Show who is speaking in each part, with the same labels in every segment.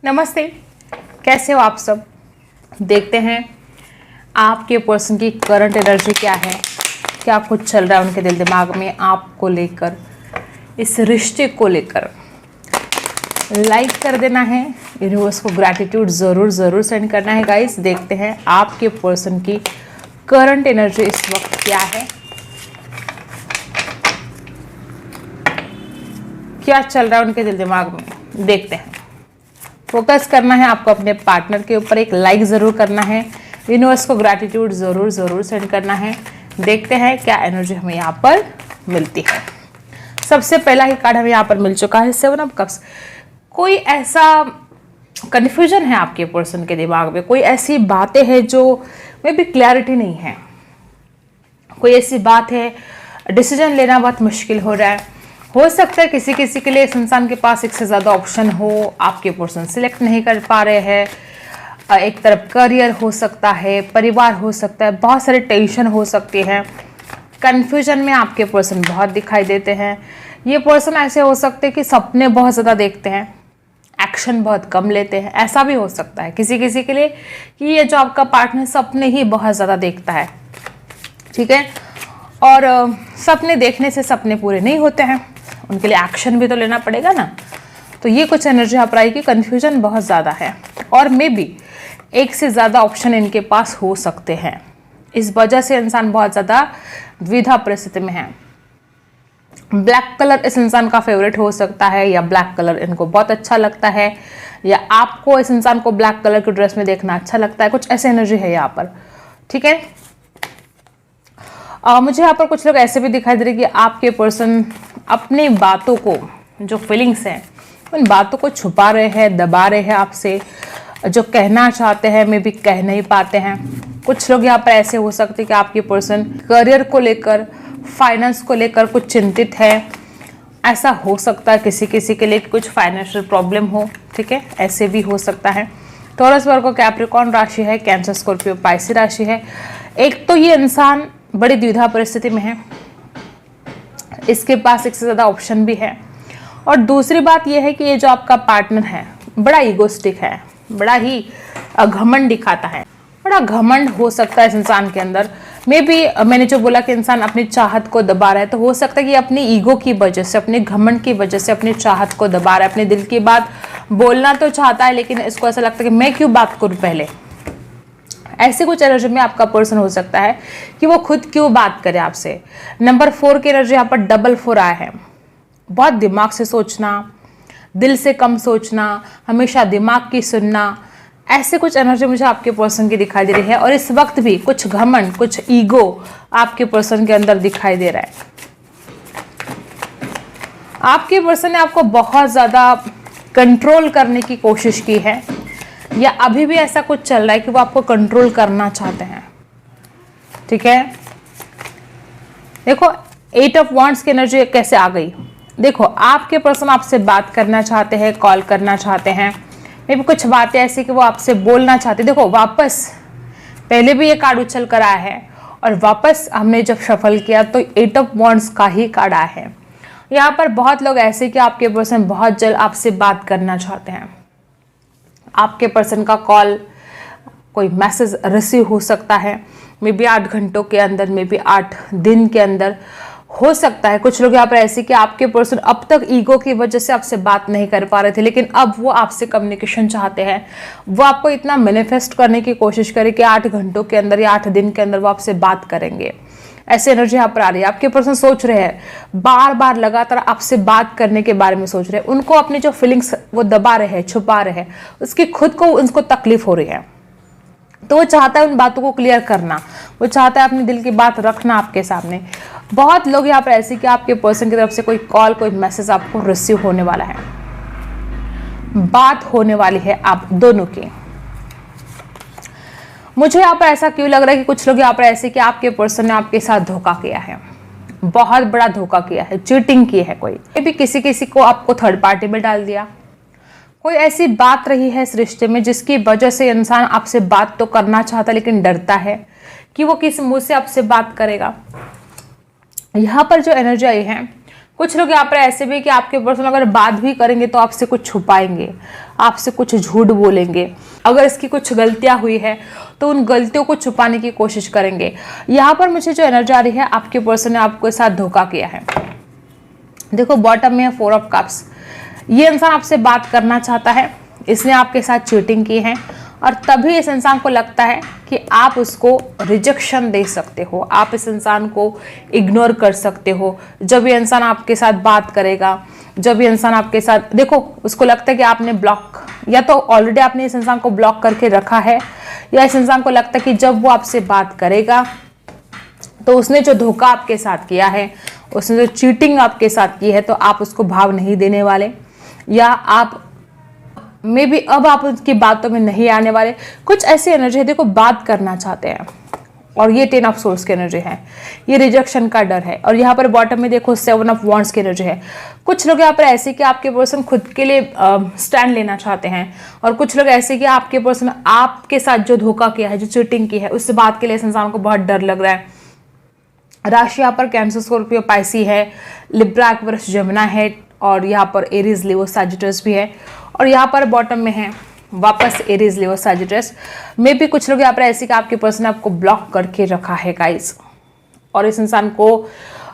Speaker 1: नमस्ते, कैसे हो आप सब। देखते हैं आपके पर्सन की करंट एनर्जी क्या है, क्या कुछ चल रहा है उनके दिल दिमाग में आपको लेकर, इस रिश्ते को लेकर। लाइक कर देना है, यूनिवर्स को ग्रैटिट्यूड ज़रूर सेंड करना है गाइस। देखते हैं आपके पर्सन की करंट एनर्जी इस वक्त क्या है, क्या चल रहा है उनके दिल दिमाग में। देखते हैं। फोकस करना है आपको अपने पार्टनर के ऊपर, एक लाइक ज़रूर करना है, यूनिवर्स को ग्रैटिट्यूड ज़रूर सेंड करना है। देखते हैं क्या एनर्जी हमें यहाँ पर मिलती है। सबसे पहला ही कार्ड हमें यहाँ पर मिल चुका है 7 ऑफ कप्स। कोई ऐसा कन्फ्यूजन है आपके पर्सन के दिमाग में, कोई ऐसी बातें हैं जो में भी क्लैरिटी नहीं है, कोई ऐसी बात है डिसीजन लेना बहुत मुश्किल हो रहा है। हो सकता है किसी किसी के लिए इस इंसान के पास एक से ज़्यादा ऑप्शन हो, आपके पर्सन सिलेक्ट नहीं कर पा रहे हैं। एक तरफ करियर हो सकता है, परिवार हो सकता है, बहुत सारे टेंशन हो सकती है। कन्फ्यूजन में आपके पर्सन बहुत दिखाई देते हैं। ये पर्सन ऐसे हो सकते हैं कि सपने बहुत ज़्यादा देखते हैं, एक्शन बहुत कम लेते हैं। ऐसा भी हो सकता है किसी किसी के लिए कि ये जो आपका पार्टनर सपने ही बहुत ज़्यादा देखता है, ठीक है। और सपने देखने से सपने पूरे नहीं होते हैं, उनके लिए एक्शन भी तो लेना पड़ेगा ना। तो ये कुछ एनर्जी यहाँ पर आई कि कन्फ्यूजन बहुत ज़्यादा है और मे बी एक से ज़्यादा ऑप्शन इनके पास हो सकते हैं। इस वजह से इंसान बहुत ज़्यादा द्विधा परिस्थिति में है। ब्लैक कलर इस इंसान का फेवरेट हो सकता है, या ब्लैक कलर इनको बहुत अच्छा लगता है, या आपको इस इंसान को ब्लैक कलर की ड्रेस में देखना अच्छा लगता है। कुछ ऐसे एनर्जी है यहाँ पर, ठीक है। मुझे यहाँ पर कुछ लोग ऐसे भी दिखाई दे रहे कि आपके पर्सन अपनी बातों को, जो फीलिंग्स हैं उन बातों को छुपा रहे हैं, दबा रहे हैं आपसे। जो कहना चाहते हैं मे भी कह नहीं पाते हैं। कुछ लोग यहाँ पर ऐसे हो सकते हैं कि आपके पर्सन करियर को लेकर, फाइनेंस को लेकर कुछ चिंतित है। ऐसा हो सकता है किसी किसी के लिए कुछ फाइनेंशियल प्रॉब्लम हो, ठीक है, ऐसे भी हो सकता है। टॉरस, वर्गो, कैप्रिकॉर्न राशि है, कैंसर, स्कॉर्पियो, पाइसी राशि है। एक तो ये इंसान बड़ी द्विधा परिस्थिति में है, इसके पास एक से ज़्यादा ऑप्शन भी है। और दूसरी बात यह है कि ये जो आपका पार्टनर है बड़ा ईगोस्टिक है, बड़ा ही घमंड दिखाता है, बड़ा घमंड हो सकता है इस इंसान के अंदर। मे बी मैंने जो बोला कि इंसान अपनी चाहत को दबा रहा है, तो हो सकता है कि अपनी ईगो की वजह से, अपने घमंड की वजह से अपनी चाहत को दबा रहा है। अपने दिल की बात बोलना तो चाहता है, लेकिन इसको ऐसा लगता है कि मैं क्यों बात करूँ पहले। ऐसे कुछ एनर्जी में आपका पर्सन हो सकता है कि वो खुद क्यों बात करे आपसे। नंबर 4 की एनर्जी यहाँ पर डबल 4 आया है। बहुत दिमाग से सोचना, दिल से कम सोचना, हमेशा दिमाग की सुनना, ऐसे कुछ एनर्जी मुझे आपके पर्सन की दिखाई दे रही है। और इस वक्त भी कुछ घमंड, कुछ ईगो आपके पर्सन के अंदर दिखाई दे रहा है। आपके पर्सन ने आपको बहुत ज़्यादा कंट्रोल करने की कोशिश की है, या अभी भी ऐसा कुछ चल रहा है कि वो आपको कंट्रोल करना चाहते हैं, ठीक है। देखो 8 ऑफ वांड्स की एनर्जी कैसे आ गई। देखो आपके पर्सन आपसे बात करना चाहते हैं, कॉल करना चाहते हैं, मे भी कुछ बातें ऐसी कि वो आपसे बोलना चाहते हैं। देखो वापस पहले भी ये कार्ड उछल कर आया है, और वापस हमने जब शफल किया तो 8 ऑफ वांड्स का ही कार्ड आया है। यहाँ पर बहुत लोग ऐसे कि आपके पर्सन बहुत जल्द आपसे बात करना चाहते हैं। आपके पर्सन का कॉल, कोई मैसेज रिसीव हो सकता है, मे बी 8 घंटों के अंदर, मे बी 8 दिन के अंदर हो सकता है। कुछ लोग यहाँ पर ऐसे कि आपके पर्सन अब तक ईगो की वजह से आपसे बात नहीं कर पा रहे थे, लेकिन अब वो आपसे कम्युनिकेशन चाहते हैं। वो आपको इतना मैनिफेस्ट करने की कोशिश करें कि 8 घंटों के अंदर या 8 दिन के अंदर वो आपसे बात करेंगे। ऐसी एनर्जी यहाँ पर आ रही है। आपके पर्सन सोच रहे हैं, बार बार लगातार आपसे बात करने के बारे में सोच रहे हैं। उनको अपनी जो फीलिंग्स वो दबा रहे हैं, छुपा रहे हैं, उसकी खुद को उनको तकलीफ हो रही है। तो वो चाहता है उन बातों को क्लियर करना, वो चाहता है अपने दिल की बात रखना आपके सामने। बहुत लोग यहाँ पर ऐसे कि आपके पर्सन की तरफ से कोई कॉल, कोई मैसेज आपको रिसीव होने वाला है, बात होने वाली है आप दोनों की। मुझे यहाँ पर ऐसा क्यों लग रहा है कि कुछ लोग यहाँ पर ऐसे कि आपके पर्सन ने आपके साथ धोखा किया है, बहुत बड़ा धोखा किया है, चीटिंग की है। कोई भी किसी किसी को आपको थर्ड पार्टी में डाल दिया। कोई ऐसी बात रही है इस रिश्ते में जिसकी वजह से इंसान आपसे बात तो करना चाहता लेकिन डरता है कि वो किस मुंह से आपसे बात करेगा। यहाँ पर जो एनर्जी आई है कुछ लोग यहाँ पर ऐसे भी कि आपके पर्सन अगर बात भी करेंगे तो आपसे कुछ छुपाएंगे, आपसे कुछ झूठ बोलेंगे। अगर इसकी कुछ गलतियां हुई है तो उन गलतियों को छुपाने की कोशिश करेंगे। यहाँ पर मुझे जो एनर्जी आ रही है, आपके पर्सन ने आपके साथ धोखा किया है। देखो बॉटम में है 4 ऑफ कप्स। ये इंसान आपसे बात करना चाहता है, इसने आपके साथ चीटिंग की है और तभी इस इंसान को लगता है कि आप उसको रिजेक्शन दे सकते हो, आप इस इंसान को इग्नोर कर सकते हो। जब ये इंसान आपके साथ बात करेगा, जब ये इंसान आपके साथ, देखो उसको लगता है कि आपने ब्लॉक, या तो ऑलरेडी आपने इस इंसान को ब्लॉक करके रखा है, या इस इंसान को लगता है कि जब वो आपसे बात करेगा तो उसने जो धोखा आपके साथ किया है, उसने जो चीटिंग आपके साथ की है, तो आप उसको भाव नहीं देने वाले, या आप मे बी अब आप उनकी बातों में नहीं आने वाले। कुछ ऐसी एनर्जी है, देखो बात करना चाहते हैं और ये 10 ऑफ सोर्स की एनर्जी है, ये रिजेक्शन का डर है। और यहाँ पर बॉटम में देखो 7 ऑफ वॉन्ड्स की एनर्जी है। कुछ लोग यहाँ पर ऐसे कि आपके पर्सन खुद के लिए स्टैंड लेना चाहते हैं, और कुछ लोग ऐसे कि आपके पर्सन आपके साथ जो धोखा किया है, जो चीटिंग की है, उस बात के लिए इस इंसान को बहुत डर लग रहा है। राशि यहाँ पर कैंसर, स्कॉर्पियो, पाइसी है, लिब्रा, एक्वेरियस, जमुना है, और यहाँ पर एरीज, लियो, सैजिटस भी है। और यहाँ पर बॉटम में है वापस एरीज, लियो, सैजिटस। मे भी कुछ लोग यहाँ पर ऐसे कि आपके पर्सन ने आपको ब्लॉक करके रखा है गाइस, और इस इंसान को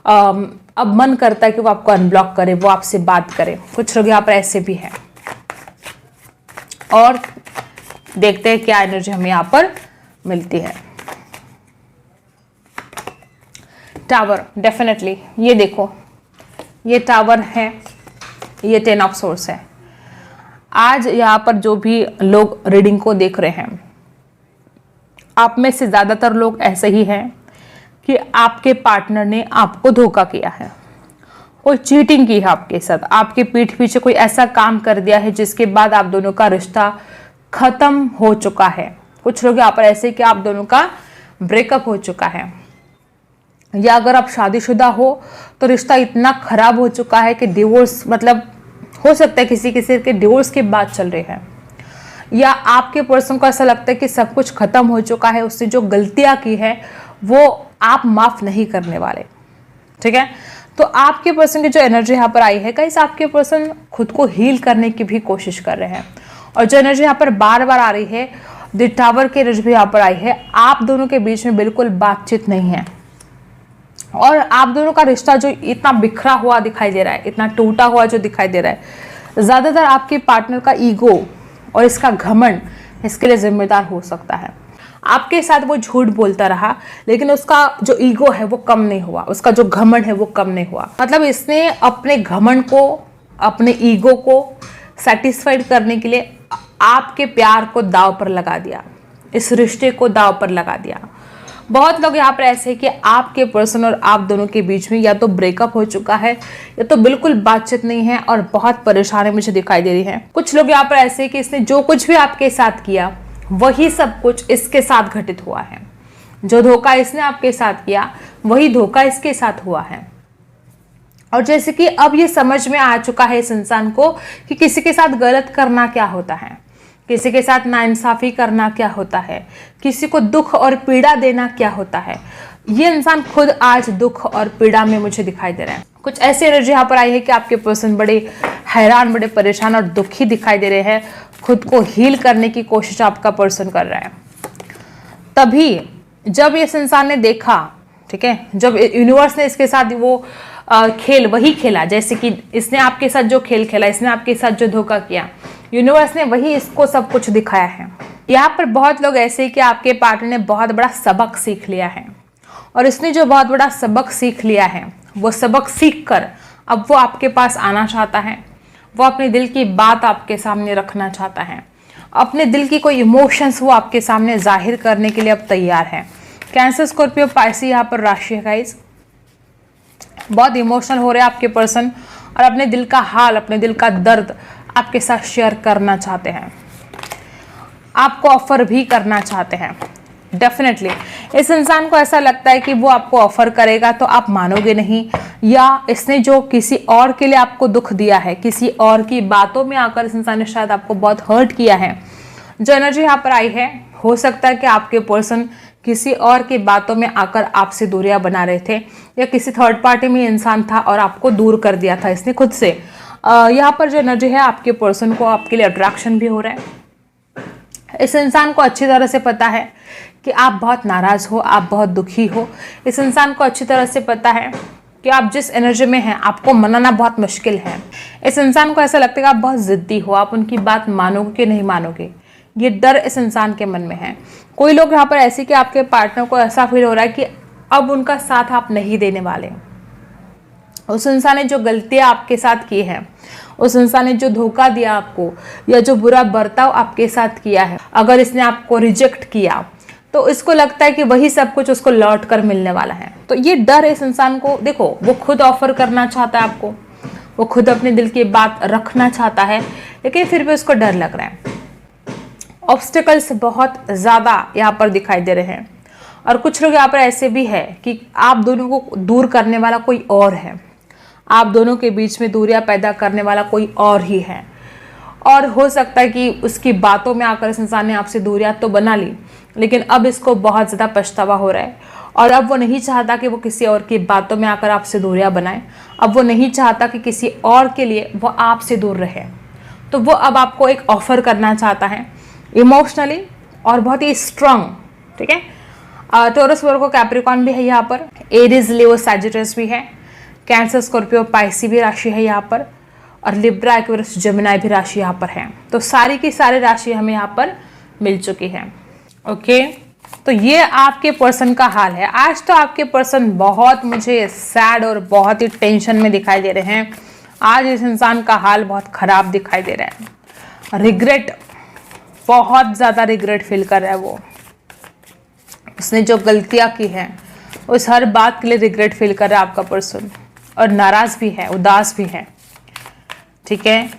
Speaker 1: अब मन करता है कि वो आपको अनब्लॉक करे, वो आपसे बात करे। कुछ लोग यहाँ पर ऐसे भी हैं। और देखते हैं क्या एनर्जी हमें यहाँ पर मिलती है। टावर, डेफिनेटली ये देखो, ये टावर है, ये 10 ऑफ सोर्स है। आज यहाँ पर जो भी लोग रीडिंग को देख रहे हैं, आप में से ज़्यादातर लोग ऐसे ही हैं कि आपके पार्टनर ने आपको धोखा किया है, कोई चीटिंग की है आपके साथ, आपके पीठ पीछे कोई ऐसा काम कर दिया है जिसके बाद आप दोनों का रिश्ता खत्म हो चुका है। कुछ लोग यहाँ पर ऐसे कि आप दोनों का ब्रेकअप हो चुका है, या अगर आप शादीशुदा हो तो रिश्ता इतना खराब हो चुका है कि डिवोर्स, मतलब हो सकता है किसी किसी के डिवोर्स की बात चल रही है, या आपके पर्सन को ऐसा लगता है कि सब कुछ खत्म हो चुका है, उसने जो गलतियां की है वो आप माफ नहीं करने वाले। ठीक है, तो आपके पर्सन की जो एनर्जी यहाँ पर आई है गाइस, आपके पर्सन खुद को हील करने की भी कोशिश कर रहे हैं। और जो एनर्जी यहाँ पर बार बार आ रही है, द टावर की एनर्जी भी यहाँ पर आई है। आप दोनों के बीच में बिल्कुल बातचीत नहीं है, और आप दोनों का रिश्ता जो इतना बिखरा हुआ दिखाई दे रहा है, इतना टूटा हुआ जो दिखाई दे रहा है, ज़्यादातर आपके पार्टनर का ईगो और इसका घमंड इसके लिए जिम्मेदार हो सकता है। आपके साथ वो झूठ बोलता रहा, लेकिन उसका जो ईगो है वो कम नहीं हुआ, उसका जो घमंड है वो कम नहीं हुआ। मतलब इसने अपने घमंड को, अपने ईगो को सेटिस्फाइड करने के लिए आपके प्यार को दाव पर लगा दिया, इस रिश्ते को दाव पर लगा दिया। बहुत लोग यहाँ पर ऐसे हैं कि आपके पर्सन और आप दोनों के बीच में या तो ब्रेकअप हो चुका है, या तो बिल्कुल बातचीत नहीं है, और बहुत परेशानी मुझे दिखाई दे रही है। कुछ लोग यहाँ पर ऐसे हैं कि इसने जो कुछ भी आपके साथ किया वही सब कुछ इसके साथ घटित हुआ है। जो धोखा इसने आपके साथ किया वही धोखा इसके साथ हुआ है। और जैसे कि अब ये समझ में आ चुका है इस इंसान को कि किसी के साथ गलत करना क्या होता है, किसी के साथ नाइंसाफी करना क्या होता है, किसी को दुख और पीड़ा देना क्या होता है। ये इंसान खुद आज दुख और पीड़ा में मुझे दिखाई दे रहा है। कुछ ऐसी एनर्जी यहाँ पर आई है कि आपके पर्सन बड़े हैरान, बड़े परेशान और दुखी दिखाई दे रहे हैं। खुद को हील करने की कोशिश आपका पर्सन कर रहा है। तभी जब इस इंसान ने देखा, ठीक है, जब यूनिवर्स ने इसके साथ वो खेल वही खेला, जैसे कि इसने आपके साथ जो खेल खेला, इसने आपके साथ जो धोखा किया, यूनिवर्स ने वही इसको सब कुछ दिखाया है। यहाँ पर बहुत लोग ऐसे कि आपके पार्टनर ने बहुत बड़ा सबक सीख लिया है, और इसने जो बहुत बड़ा सबक सीख लिया है वो सबक सीख कर अब वो आपके पास आना चाहता है। वो अपने दिल की बात आपके सामने रखना चाहता है, अपने दिल की कोई इमोशंस वो आपके सामने जाहिर करने के लिए अब तैयार है। कैंसर, स्कॉर्पियो, पाइसी यहाँ पर राशि है गाइस। बहुत इमोशनल हो रहे हैं आपके पर्सन, और अपने दिल का हाल, अपने दिल का दर्द आपके साथ शेयर करना चाहते हैं, आपको ऑफर भी करना चाहते हैं। डेफिनेटली इस इंसान को ऐसा लगता है कि वो आपको ऑफर करेगा तो आप मानोगे नहीं, या इसने जो किसी और के लिए आपको दुख दिया है, किसी और की बातों में आकर इस इंसान ने शायद आपको बहुत हर्ट किया है। जो एनर्जी यहाँ पर आई है, हो सकता है कि आपके पर्सन किसी और की बातों में आकर आपसे दूरियां बना रहे थे, या किसी थर्ड पार्टी में इंसान था और आपको दूर कर दिया था इसने खुद से। यहाँ पर जो एनर्जी है, आपके पर्सन को आपके लिए अट्रैक्शन भी हो रहा है। इस इंसान को अच्छी तरह से पता है कि आप बहुत नाराज हो, आप बहुत दुखी हो। इस इंसान को अच्छी तरह से पता है कि आप जिस एनर्जी में हैं आपको मनाना बहुत मुश्किल है। इस इंसान को ऐसा लगता है कि आप बहुत ज़िद्दी हो, आप उनकी बात मानोगे कि नहीं मानोगे, ये डर इस इंसान के मन में है। कोई लोग यहाँ पर ऐसे कि आपके पार्टनर को ऐसा फील हो रहा है कि अब उनका साथ आप नहीं देने वाले। उस इंसान ने जो गलतियाँ आपके साथ की हैं, उस इंसान ने जो धोखा दिया आपको, या जो बुरा बर्ताव आपके साथ किया है, अगर इसने आपको रिजेक्ट किया तो इसको लगता है कि वही सब कुछ उसको लौट कर मिलने वाला है। तो ये डर इस इंसान को, देखो वो खुद ऑफर करना चाहता है आपको, वो खुद अपने दिल की बात रखना चाहता है, लेकिन फिर भी उसको डर लग रहा है। ऑब्स्टिकल्स बहुत ज़्यादा यहाँ पर दिखाई दे रहे हैं, और कुछ लोग यहाँ पर ऐसे भी है कि आप दोनों को दूर करने वाला कोई और है, आप दोनों के बीच में दूरियां पैदा करने वाला कोई और ही है। और हो सकता है कि उसकी बातों में आकर इस इंसान ने आपसे दूरियां तो बना ली, लेकिन अब इसको बहुत ज़्यादा पछतावा हो रहा है, और अब वो नहीं चाहता कि वो किसी और की बातों में आकर आपसे दूरियां बनाए। अब वो नहीं चाहता कि किसी और के लिए वो आपसे दूर रहे। तो वो अब आपको एक ऑफर करना चाहता है इमोशनली, और बहुत ही स्ट्रांग, ठीक है। टॉरस, वर्गो, कैप्रिकॉर्न भी है यहाँ पर, एरीज, लियो, सैजिटस भी है, कैंसर, स्कॉर्पियो, पाइसी भी राशि है यहाँ पर, और लिब्रा, एक्वेरियस, जेमिनी भी राशि यहाँ पर है। तो सारी की सारी राशि हमें यहाँ पर मिल चुकी है। ओके, तो ये आपके पर्सन का हाल है। आज तो आपके पर्सन बहुत मुझे सैड और बहुत ही टेंशन में दिखाई दे रहे हैं। आज इस इंसान का हाल बहुत खराब दिखाई दे रहा है। रिग्रेट, बहुत ज़्यादा रिग्रेट फील कर रहा है वो। उसने जो गलतियाँ की हैं उस हर बात के लिए रिग्रेट फील कर रहा है आपका पर्सन, और नाराज़ भी है, उदास भी है, ठीक है।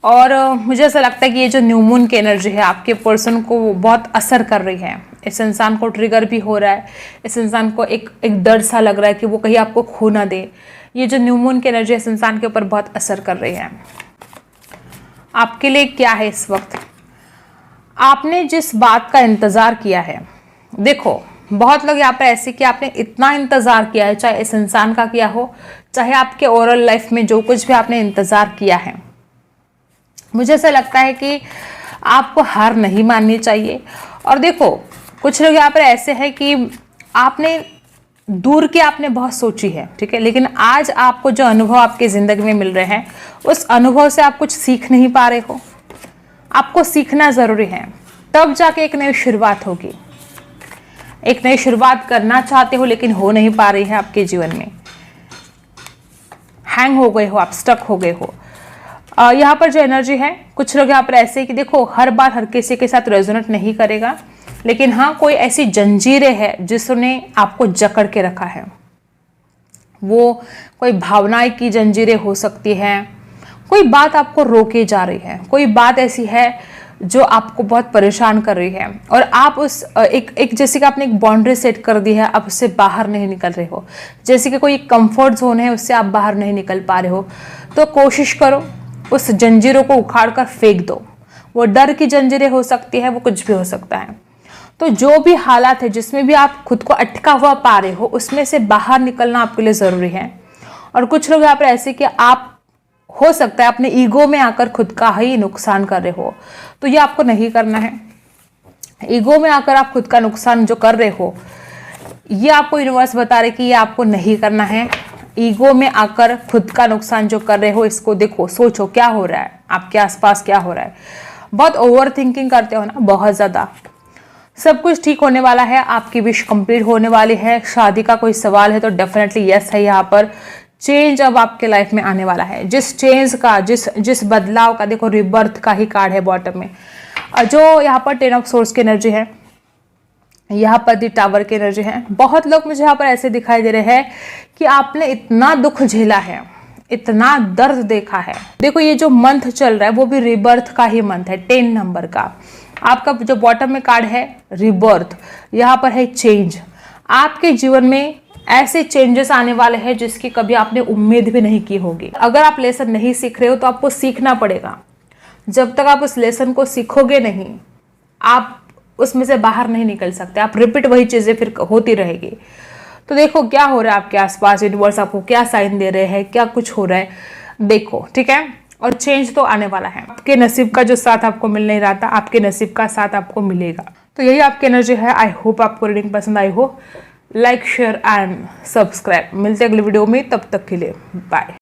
Speaker 1: और मुझे ऐसा लगता है कि ये जो न्यू मून की एनर्जी है आपके पर्सन को बहुत असर कर रही है। इस इंसान को ट्रिगर भी हो रहा है, इस इंसान को एक डर सा लग रहा है कि वो कहीं आपको खो ना दे। ये जो न्यू मून की एनर्जी इस इंसान के ऊपर बहुत असर कर रही है। आपके लिए क्या है इस वक्त, आपने जिस बात का इंतज़ार किया है, देखो बहुत लोग यहाँ पर ऐसे कि आपने इतना इंतज़ार किया है, चाहे इस इंसान का किया हो, चाहे आपके ओवरऑल लाइफ में जो कुछ भी आपने इंतज़ार किया है, मुझे ऐसा लगता है कि आपको हार नहीं माननी चाहिए। और देखो कुछ लोग यहाँ पर ऐसे हैं कि आपने दूर की आपने बहुत सोची है, ठीक है, लेकिन आज आपको जो अनुभव आपकी ज़िंदगी में मिल रहे हैं उस अनुभव से आप कुछ सीख नहीं पा रहे हो। आपको सीखना ज़रूरी है, तब जाके एक नई शुरुआत होगी। एक नई शुरुआत करना चाहते हो लेकिन हो नहीं पा रही है आपके जीवन में, हैंग हो गए हो, आप स्टक हो गए हो। यहाँ पर जो एनर्जी है, कुछ लोग यहाँ पर ऐसे है कि देखो हर बार हर किसी के साथ रेजोनेट नहीं करेगा, लेकिन हाँ कोई ऐसी जंजीरें है जिसने आपको जकड़ के रखा है। वो कोई भावनाएं की जंजीरें हो सकती हैं, कोई बात आपको रोके जा रही है, कोई बात ऐसी है जो आपको बहुत परेशान कर रही है, और आप उस एक जैसे कि आपने एक बाउंड्री सेट कर दी है, आप उससे बाहर नहीं निकल रहे हो। जैसे कि कोई कंफर्ट जोन है उससे आप बाहर नहीं निकल पा रहे हो। तो कोशिश करो उस जंजीरों को उखाड़ कर फेंक दो। वो डर की जंजीरें हो सकती है, वो कुछ भी हो सकता है। तो जो भी हालात है जिसमें भी आप खुद को अटका हुआ पा रहे हो, उसमें से बाहर निकलना आपके लिए ज़रूरी है। और कुछ लोग यहाँ पर ऐसे कि आप हो सकता है अपने ईगो में आकर खुद का ही नुकसान कर रहे हो, तो ये आपको नहीं करना है। ईगो में आकर आप खुद का नुकसान जो कर रहे हो, ये आपको यूनिवर्स बता रहे कि ये आपको नहीं करना है। ईगो में आकर खुद का नुकसान जो कर रहे हो, इसको देखो, सोचो क्या हो रहा है, आपके आसपास क्या हो रहा है। बहुत ओवर थिंकिंग करते हो ना, बहुत ज़्यादा। सब कुछ ठीक होने वाला है, आपकी विश कंप्लीट होने वाली है। शादी का कोई सवाल है तो डेफिनेटली यस है यहाँ पर। चेंज अब आपके लाइफ में आने वाला है। जिस चेंज का, जिस बदलाव का, देखो रिबर्थ का ही कार्ड है बॉटम में। जो यहाँ पर 10 ऑफ सोर्स की एनर्जी है, यहाँ पर दी टावर की एनर्जी है। बहुत लोग मुझे यहाँ पर ऐसे दिखाई दे रहे हैं कि आपने इतना दुख झेला है, इतना दर्द देखा है। देखो ये जो मंथ चल रहा है वो भी रिबर्थ का ही मंथ है, 10 नंबर का। आपका जो बॉटम में कार्ड है रिबर्थ, यहाँ पर है चेंज। आपके जीवन में ऐसे चेंजेस आने वाले हैं जिसकी कभी आपने उम्मीद भी नहीं की होगी। अगर आप लेसन नहीं सीख रहे हो तो आपको सीखना पड़ेगा। जब तक आप उस लेसन को सीखोगे नहीं, आप उसमें से बाहर नहीं निकल सकते, आप रिपीट वही चीज़ें फिर होती रहेगी। तो देखो क्या हो रहा है आपके आसपास, यूनिवर्स आपको क्या साइन दे रहे हैं, क्या कुछ हो रहा है, देखो, ठीक है। और चेंज तो आने वाला है, आपके नसीब का जो साथ आपको मिल नहीं रहा था, आपके नसीब का साथ आपको मिलेगा। तो यही आपकी एनर्जी है। आई होप आपको रीडिंग पसंद आई हो। Like, share and subscribe. मिलते हैं अगली वीडियो में, तब तक के लिए बाय।